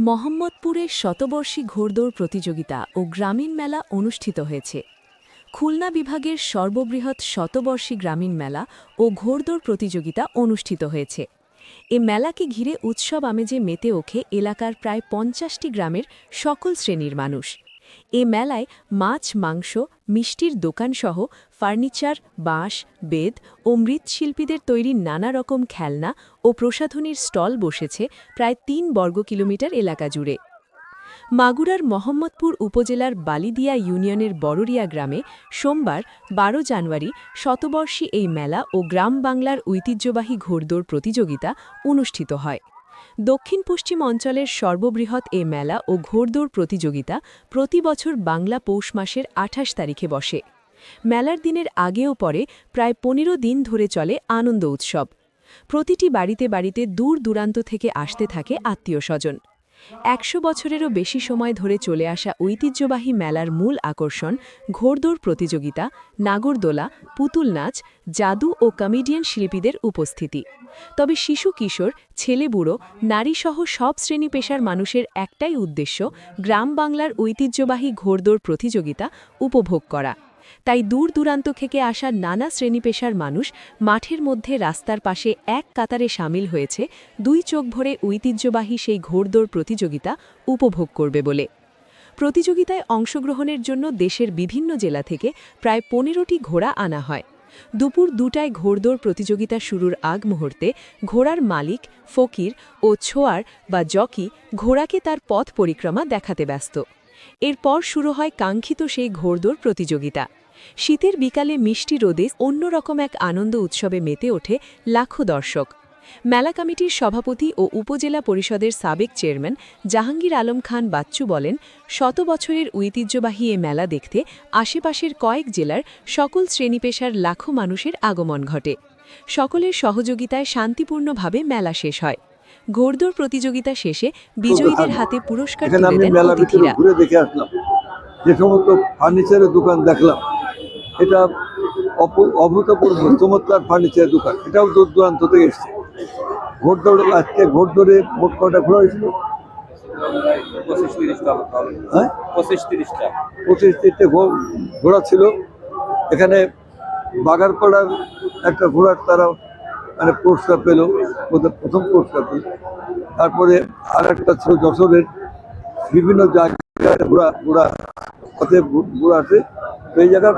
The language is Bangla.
মোহাম্মদপুরে শতবর্ষী ঘোড়দৌড় প্রতিযোগিতা ও গ্রামীণ মেলা অনুষ্ঠিত হয়েছে। খুলনা বিভাগের সর্ববৃহৎ শতবর্ষী গ্রামীণ মেলা ও ঘোড়দৌড় প্রতিযোগিতা অনুষ্ঠিত হয়েছে। এ মেলাকে ঘিরে উৎসব আমেজে মেতে ওঠে এলাকার প্রায় ৫০টি গ্রামের সকল শ্রেণীর মানুষ। এ মেলায় মাছ, মাংস, মিষ্টির দোকানসহ ফার্নিচার, বাঁশ, বেত ও মৃৎশিল্পীদের তৈরি নানা রকম খেলনা ও প্রসাধনীর স্টল বসেছে প্রায় ৩ বর্গ কিলোমিটার এলাকা জুড়ে। মাগুরার মোহাম্মদপুর উপজেলার বালিদিয়া ইউনিয়নের বড়রিয়া গ্রামে সোমবার ১২ জানুয়ারি শতবর্ষী এই মেলা ও গ্রাম বাংলার ঐতিহ্যবাহী ঘোড়দৌড় প্রতিযোগিতা অনুষ্ঠিত হয়। দক্ষিণ পশ্চিম অঞ্চলের সর্ববৃহৎ এ মেলা ও ঘোড়দৌড় প্রতিযোগিতা প্রতি বছর বাংলা পৌষ মাসের ২৮ তারিখে বসে। মেলার দিনের আগেও পরে প্রায় ১৫ দিন ধরে চলে আনন্দ উৎসব। প্রতিটি বাড়িতে বাড়িতে দূর দূরান্ত থেকে আসতে থাকে আত্মীয়স্বজন। ১০০ বছরেরও বেশি সময় ধরে চলে আসা ঐতিহ্যবাহী মেলার মূল আকর্ষণ ঘোড়দৌড় প্রতিযোগিতা, নাগরদোলা, পুতুল নাচ, জাদু ও কমেডিয়ান শিল্পীদের উপস্থিতি। তবে শিশু কিশোর, ছেলেবুড়ো, নারীসহ সব শ্রেণী পেশার মানুষের একটাই উদ্দেশ্য গ্রাম বাংলার ঐতিহ্যবাহী ঘোড়দৌড় প্রতিযোগিতা উপভোগ করা। তাই দূর দূরান্ত থেকে আসা নানা শ্রেণী পেশার মানুষ মাঠের মধ্যে রাস্তার পাশে এক কাতারে সামিল হয়েছে ২ চোখ ভরে ঐতিহ্যবাহী সেই ঘোড়দৌড় প্রতিযোগিতা উপভোগ করবে বলে। প্রতিযোগিতায় অংশগ্রহণের জন্য দেশের বিভিন্ন জেলা থেকে প্রায় ১৫টি ঘোড়া আনা হয়। দুপুর ২টায় ঘোড়দৌড় প্রতিযোগিতা শুরুর আগ মুহূর্তে ঘোড়ার মালিক, ফকির ও ছোয়ার বা জকি ঘোড়াকে তার পথ পরিক্রমা দেখাতে ব্যস্ত। এরপর শুরু হয় কাঙ্ক্ষিত সেই ঘোড়দৌড় প্রতিযোগিতা। শীতের বিকালে মিষ্টি রোদে অন্যরকম এক আনন্দ উৎসবে মেতে ওঠে লাখো দর্শক। মেলা কমিটির সভাপতি ও উপজেলা পরিষদের সাবেক চেয়ারম্যান জাহাঙ্গীর আলম খান বাচ্চু বলেন, শত বছরের ঐতিহ্যবাহী এ মেলা দেখতে আশেপাশের কয়েক জেলার সকল শ্রেণীপেশার লাখো মানুষের আগমন ঘটে। সকলের সহযোগিতায় শান্তিপূর্ণভাবে মেলা শেষ হয়। ঘোড়দৌড় প্রতিযোগিতা শেষে বিজয়ীদের হাতে পুরস্কার তুলে দেন অতিথিরা। যে সমস্ত ফার্নিচারের দোকান দেখলাম, এটা অভূতপূর্ব চমৎকার ফার্নিচারের দোকান। এটাও দূর দূরান্ত থেকে এসছে। ঘোড়দৌড়ে আজকে ঘোড়দৌড়ে মোট কটা ঘোড়া হয়েছিল? ২৫-৩০টা ঘোড়া ছিল। এখানে বাগারপাড়ার একটা ঘোড়ার তারা মানে পুরস্কার পেল, প্রথম পুরস্কার পেল। তারপরে আর একটা ছিল যশোরের। বিভিন্ন জায়গায় ঘোড়া আছে, এই জায়গার